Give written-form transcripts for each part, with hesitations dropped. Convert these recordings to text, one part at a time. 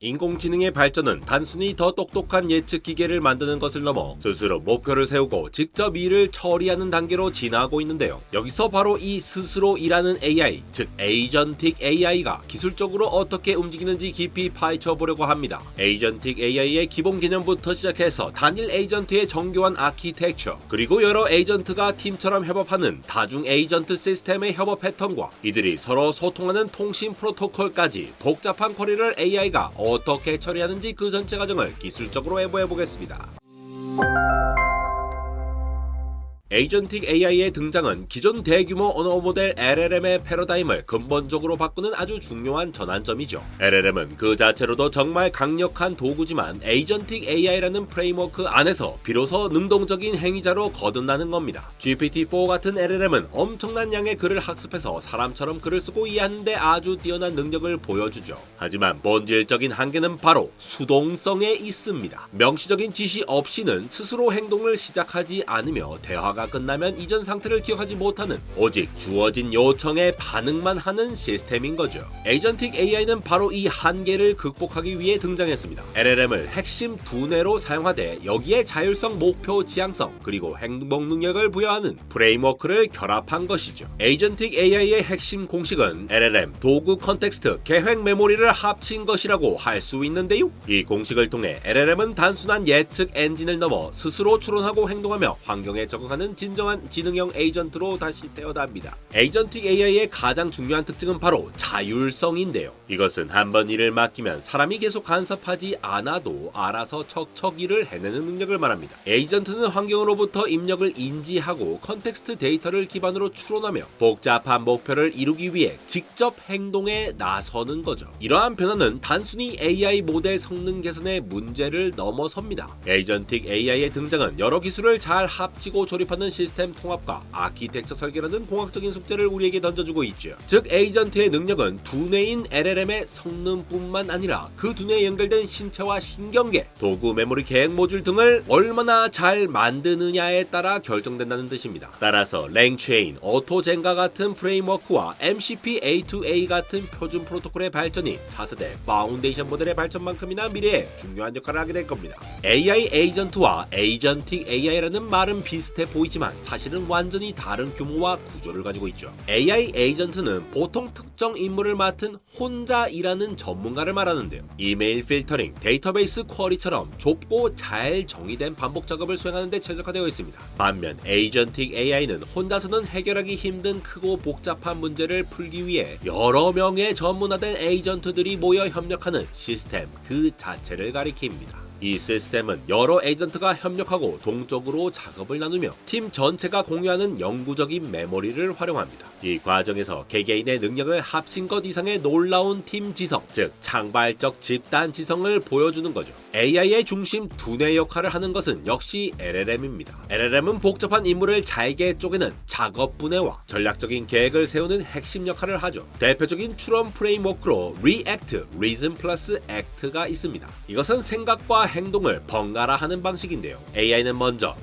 인공지능의 발전은 단순히 더 똑똑한 예측 기계를 만드는 것을 넘어 스스로 목표를 세우고 직접 일을 처리하는 단계로 진화하고 있는데요. 여기서 바로 이 스스로 일하는 AI, 즉 에이전틱 AI가 기술적으로 어떻게 움직이는지 깊이 파헤쳐 보려고 합니다. 에이전틱 AI의 기본 개념부터 시작해서 단일 에이전트의 정교한 아키텍처, 그리고 여러 에이전트가 팀처럼 협업하는 다중 에이전트 시스템의 협업 패턴과 이들이 서로 소통하는 통신 프로토콜까지 복잡한 쿼리를 AI가 어떻게 처리하는지 그 전체 과정을 기술적으로 해부해 보겠습니다. 에이전틱 AI의 등장은 기존 대규모 언어 모델 LLM의 패러다임을 근본적으로 바꾸는 아주 중요한 전환점이죠. LLM은 그 자체로도 정말 강력한 도구지만 에이전틱 AI라는 프레임워크 안에서 비로소 능동적인 행위자로 거듭나는 겁니다. GPT-4 같은 LLM은 엄청난 양의 글을 학습해서 사람처럼 글을 쓰고 이해하는데 아주 뛰어난 능력을 보여주죠. 하지만 본질적인 한계는 바로 수동성에 있습니다. 명시적인 지시 없이는 스스로 행동을 시작하지 않으며 대화가 끝나면 이전 상태를 기억하지 못하는 오직 주어진 요청에 반응만 하는 시스템인 거죠. 에이전틱 AI는 바로 이 한계를 극복하기 위해 등장했습니다. LLM을 핵심 두뇌로 사용하되 여기에 자율성, 목표 지향성, 그리고 행동 능력을 부여하는 프레임워크를 결합한 것이죠. 에이전틱 AI의 핵심 공식은 LLM, 도구 컨텍스트, 계획 메모리를 합친 것이라고 할 수 있는데요. 이 공식을 통해 LLM은 단순한 예측 엔진을 넘어 스스로 추론하고 행동하며 환경에 적응하는 진정한 지능형 에이전트로 다시 태어납니다. 에이전틱 AI의 가장 중요한 특징은 바로 자율성인데요. 이것은 한번 일을 맡기면 사람이 계속 간섭하지 않아도 알아서 척척 일을 해내는 능력을 말합니다. 에이전트는 환경으로부터 입력을 인지하고 컨텍스트 데이터를 기반으로 추론하며 복잡한 목표를 이루기 위해 직접 행동에 나서는 거죠. 이러한 변화는 단순히 AI 모델 성능 개선의 문제를 넘어섭니다. 에이전틱 AI의 등장은 여러 기술을 잘 합치고 조립하는 시스템 통합과 아키텍처 설계라는 공학적인 숙제를 우리에게 던져주고 있죠. 즉 에이전트의 능력은 두뇌인 LLM의 성능뿐만 아니라 그 두뇌에 연결된 신체와 신경계, 도구, 메모리, 계획 모듈 등을 얼마나 잘 만드느냐에 따라 결정된다는 뜻입니다. 따라서 랭체인, 오토젠가 같은 프레임워크와 MCP-A2A 같은 표준 프로토콜의 발전이 4세대 파운데이션 모델의 발전만큼이나 미래에 중요한 역할을 하게 될 겁니다. AI 에이전트와 에이전틱 AI라는 말은 비슷해 보이지만 사실은 완전히 다른 규모와 구조를 가지고 있죠. AI 에이전트는 보통 특정 임무를 맡은 혼자 일하는 전문가를 말하는데요. 이메일 필터링, 데이터베이스 쿼리처럼 좁고 잘 정의된 반복 작업을 수행하는 데 최적화되어 있습니다. 반면 에이전틱 AI는 혼자서는 해결하기 힘든 크고 복잡한 문제를 풀기 위해 여러 명의 전문화된 에이전트들이 모여 협력하는 시스템 그 자체를 가리킵니다. 이 시스템은 여러 에이전트가 협력하고 동적으로 작업을 나누며 팀 전체가 공유하는 영구적인 메모리를 활용합니다. 이 과정에서 개개인의 능력을 합친 것 이상의 놀라운 팀 지성, 즉 창발적 집단 지성을 보여주는 거죠. AI의 중심 두뇌 역할을 하는 것은 역시 LLM입니다. LLM은 복잡한 임무를 잘게 쪼개는 작업 분해와 전략적인 계획을 세우는 핵심 역할을 하죠. 대표적인 추론 프레임워크로 React, Reason 플러스 Act가 있습니다. 이것은 생각과 행동을 번갈아 하는 방식인데요. AI는 먼저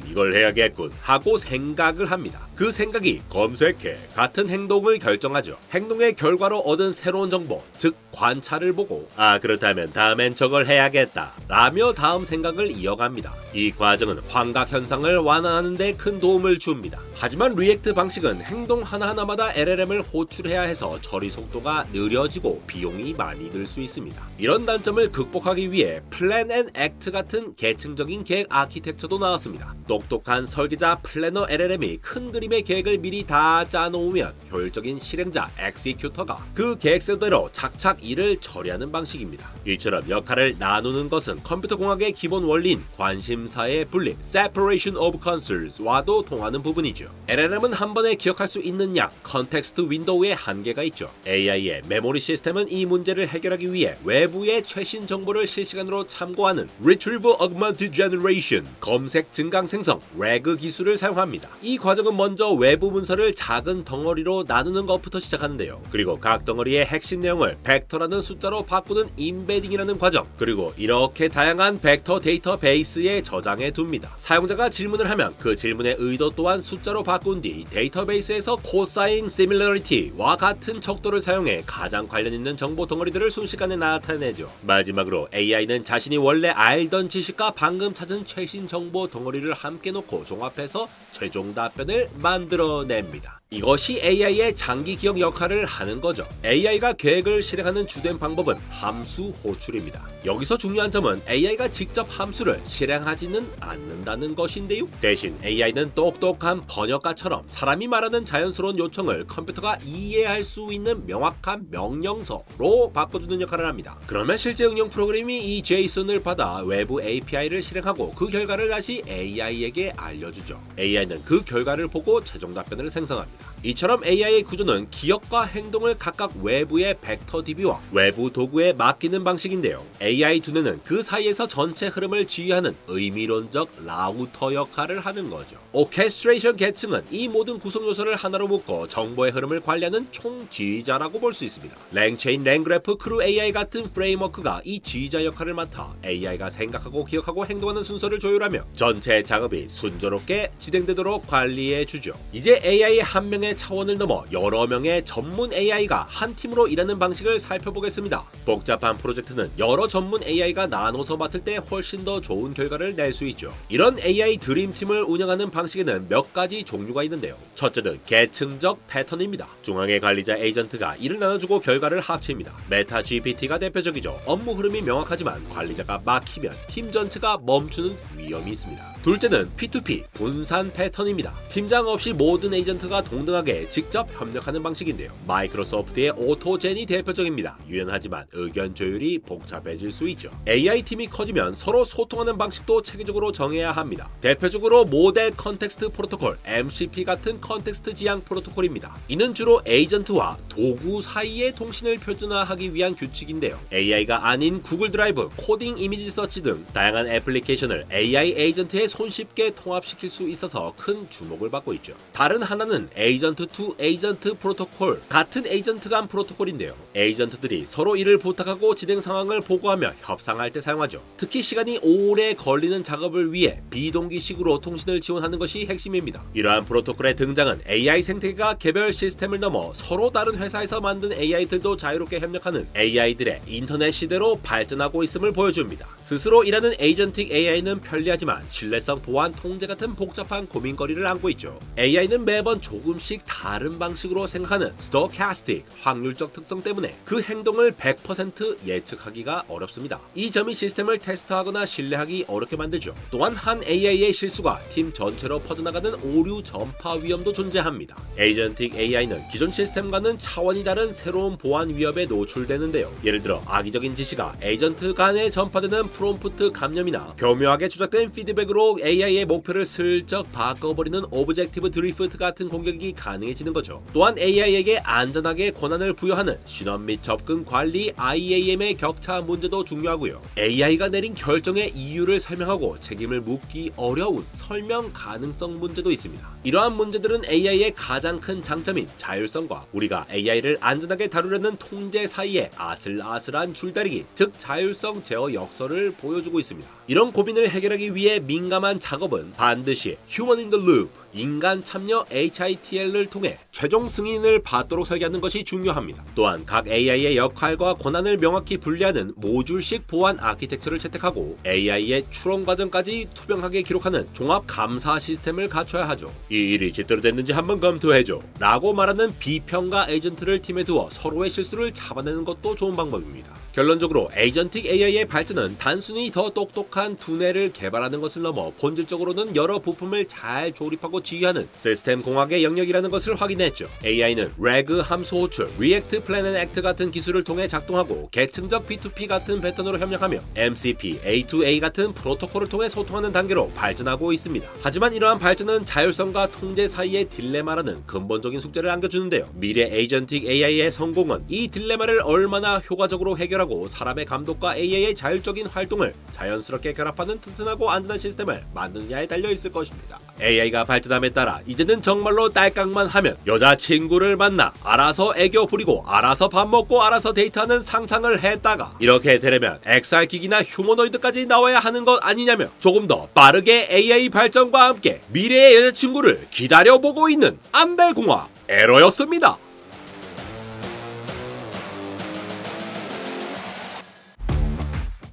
이걸 해야겠군 하고 생각을 합니다. 그 생각이 검색해 같은 행동을 결정하죠. 행동의 결과로 얻은 새로운 정보, 즉 관찰을 보고 그렇다면 다음엔 저걸 해야겠다 라며 다음 생각을 이어갑니다. 이 과정은 환각 현상을 완화하는 데 큰 도움을 줍니다. 하지만 리액트 방식은 행동 하나하나마다 LLM을 호출해야 해서 처리 속도가 느려지고 비용이 많이 들 수 있습니다. 이런 단점을 극복하기 위해 플랜 앤 액트 같은 계층적인 계획 아키텍처도 나왔습니다. 똑똑한 설계자 플래너 LLM이 큰 그림의 계획을 미리 다 짜놓으면 효율적인 실행자 엑시큐터가 그 계획서대로 착착 일을 처리하는 방식입니다. 이처럼 역할을 나누는 것은 컴퓨터 공학의 기본 원리인 관심사의 분립 (separation of concerns)와도 통하는 부분이죠. LLM은 한 번에 기억할 수 있는 양 컨텍스트 윈도우에 한계가 있죠. AI의 메모리 시스템은 이 문제를 해결하기 위해 외부의 최신 정보를 실시간으로 참고하는 Retrieval Augmented Generation 검색 증강 생성 (RAG) 기술을 사용합니다. 이 과정은 먼저 먼저 외부 문서를 작은 덩어리로 나누는 것부터 시작하는데요. 그리고 각 덩어리의 핵심 내용을 벡터라는 숫자로 바꾸는 임베딩이라는 과정, 그리고 이렇게 다양한 벡터 데이터베이스에 저장해 둡니다. 사용자가 질문을 하면 그 질문의 의도 또한 숫자로 바꾼 뒤 데이터베이스에서 코사인 시밀러리티와 같은 척도를 사용해 가장 관련 있는 정보 덩어리들을 순식간에 나타내죠. 마지막으로 AI는 자신이 원래 알던 지식과 방금 찾은 최신 정보 덩어리를 함께 놓고 종합해서 최종 답변을 만들어냅니다. 이것이 AI의 장기 기억 역할을 하는 거죠. AI가 계획을 실행하는 주된 방법은 함수 호출입니다. 여기서 중요한 점은 AI가 직접 함수를 실행하지는 않는다는 것인데요. 대신 AI는 똑똑한 번역가처럼 사람이 말하는 자연스러운 요청을 컴퓨터가 이해할 수 있는 명확한 명령서로 바꿔주는 역할을 합니다. 그러면 실제 응용 프로그램이 이 JSON을 받아 외부 API를 실행하고 그 결과를 다시 AI에게 알려주죠. AI는 그 결과를 보고 최종 답변을 생성합니다. 이처럼 AI의 구조는 기억과 행동을 각각 외부의 벡터 DB와 외부 도구에 맡기는 방식인데요. AI 두뇌는 그 사이에서 전체 흐름을 지휘하는 의미론적 라우터 역할을 하는 거죠. 오케스트레이션 계층은 이 모든 구성 요소를 하나로 묶어 정보의 흐름을 관리하는 총지휘자라고 볼 수 있습니다. 랭체인, 랭그래프, 크루 AI 같은 프레임워크가 이 지휘자 역할을 맡아 AI가 생각하고 기억하고 행동하는 순서를 조율하며 전체 작업이 순조롭게 진행되도록 관리해주죠. 이제 AI 한 명의 차원을 넘어 여러 명의 전문 AI가 한 팀으로 일하는 방식을 살펴보겠습니다. 복잡한 프로젝트는 여러 전문 AI가 나눠서 맡을 때 훨씬 더 좋은 결과를 낼 수 있죠. 이런 AI 드림팀을 운영하는 방식에는 몇 가지 종류가 있는데요. 첫째는 계층적 패턴입니다. 중앙의 관리자 에이전트가 일을 나눠주고 결과를 합칩니다. 메타 GPT가 대표적이죠. 업무 흐름이 명확하지만 관리자가 막히면 팀 전체가 멈추는 위험이 있습니다. 둘째는 P2P 분산 패턴입니다. 팀장 없이 모든 에이전트가 동등하게 직접 협력하는 방식인데요. 마이크로소프트의 오토젠이 대표적입니다. 유연하지만 의견 조율이 복잡해질 수 있죠. AI 팀이 커지면 서로 소통하는 방식도 체계적으로 정해야 합니다. 대표적으로 모델 컨텍스트 프로토콜 MCP 같은 컨텍스트 지향 프로토콜입니다. 이는 주로 에이전트와 도구 사이의 통신을 표준화하기 위한 규칙인데요. AI가 아닌 구글 드라이브, 코딩 이미지 서치 등 다양한 애플리케이션을 AI 에이전트에 손쉽게 통합시킬 수 있어서 큰 주목을 받고 있죠. 다른 하나는 에이전트 투 에이전트 프로토콜, 같은 에이전트 간 프로토콜인데요. 에이전트들이 서로 일을 부탁하고 진행 상황을 보고하며 협상할 때 사용하죠. 특히 시간이 오래 걸리는 작업을 위해 비동기식으로 통신을 지원하는 것이 핵심입니다. 이러한 프로토콜의 등장은 AI 생태계가 개별 시스템을 넘어 서로 다른 회사에서 만든 AI들도 자유롭게 협력하는 AI들의 인터넷 시대로 발전하고 있음을 보여줍니다. 스스로 일하는 에이전틱 AI는 편리하지만 신뢰성, 보안, 통제 같은 복잡한 고민거리를 안고 있죠. AI는 매번 조금씩 다른 방식으로 생각하는 스토캐스틱, 확률적 특성 때문에 그 행동을 100% 예측하기가 어렵습니다. 이 점이 시스템을 테스트하거나 신뢰하기 어렵게 만들죠. 또한 한 AI의 실수가 팀 전체로 퍼져나가는 오류 전파 위험도 존재합니다. 에이전틱 AI는 기존 시스템과는 차원이 다른 새로운 보안 위협에 노출되는데요. 예를 들어 악의적인 지시가 에이전트 간에 전파되는 프롬프트 감염이나 교묘하게 조작된 피드백으로 AI의 목표를 슬쩍 바꿔버리는 오브젝티브 드리프트 같은 공격이 가능해지는 거죠. 또한 AI에게 안전하게 권한을 부여하는 신원 및 접근 관리 IAM의 격차 문제도 중요하고요. AI가 내린 결정의 이유를 설명하고 책임을 묻기 어려운 설명 가능성 문제도 있습니다. 이러한 문제들은 AI의 가장 큰 장점인 자율성과 우리가 AI를 안전하게 다루려는 통제 사이의 아슬아슬한 줄다리기, 즉 자율성 제어 역설을 보여주고 있습니다. 이런 고민을 해결하기 위해 민감한 작업은 반드시 Human in the Loop, 인간 참여 HITL을 통해 최종 승인을 받도록 설계하는 것이 중요합니다. 또한 각 AI의 역할과 권한을 명확히 분리하는 모듈식 보안 아키텍처를 채택하고 AI의 추론 과정까지 투명하게 기록하는 종합 감사 시스템을 갖춰야 하죠. 이 일이 제대로 됐는지 한번 검토해줘 라고 말하는 비평가 에이전트를 팀에 두어 서로의 실수를 잡아내는 것도 좋은 방법입니다. 결론적으로 에이전틱 AI의 발전은 단순히 더 똑똑한 두뇌를 개발하는 것을 넘어 본질적으로는 여러 부품을 잘 조립하고 지휘하는 시스템 공학의 영역이라는 것을 확인했죠. AI는 RAG 함수 호출, React Plan and Act 같은 기술을 통해 작동하고 계층적 P2P 같은 패턴으로 협력하며 MCP, A2A 같은 프로토콜을 통해 소통하는 단계로 발전하고 있습니다. 하지만 이러한 발전은 자율성과 통제 사이의 딜레마라는 근본적인 숙제를 안겨주는데요. 미래 에이전틱 AI의 성공은 이 딜레마를 얼마나 효과적으로 해결하고 사람의 감독과 AI의 자율적인 활동을 자연스럽게 결합하는 튼튼하고 안전한 시스템을 만드느냐에 달려 있을 것입니다. AI가 발전함에 따라 이제는 정말로 딸깍만 하면 여자친구를 만나 알아서 애교 부리고 알아서 밥 먹고 알아서 데이트하는 상상을 했다가 이렇게 되려면 XR기기나 휴머노이드까지 나와야 하는 것 아니냐며 조금 더 빠르게 AI 발전과 함께 미래의 여자친구를 기다려보고 있는 안달공학 에러였습니다.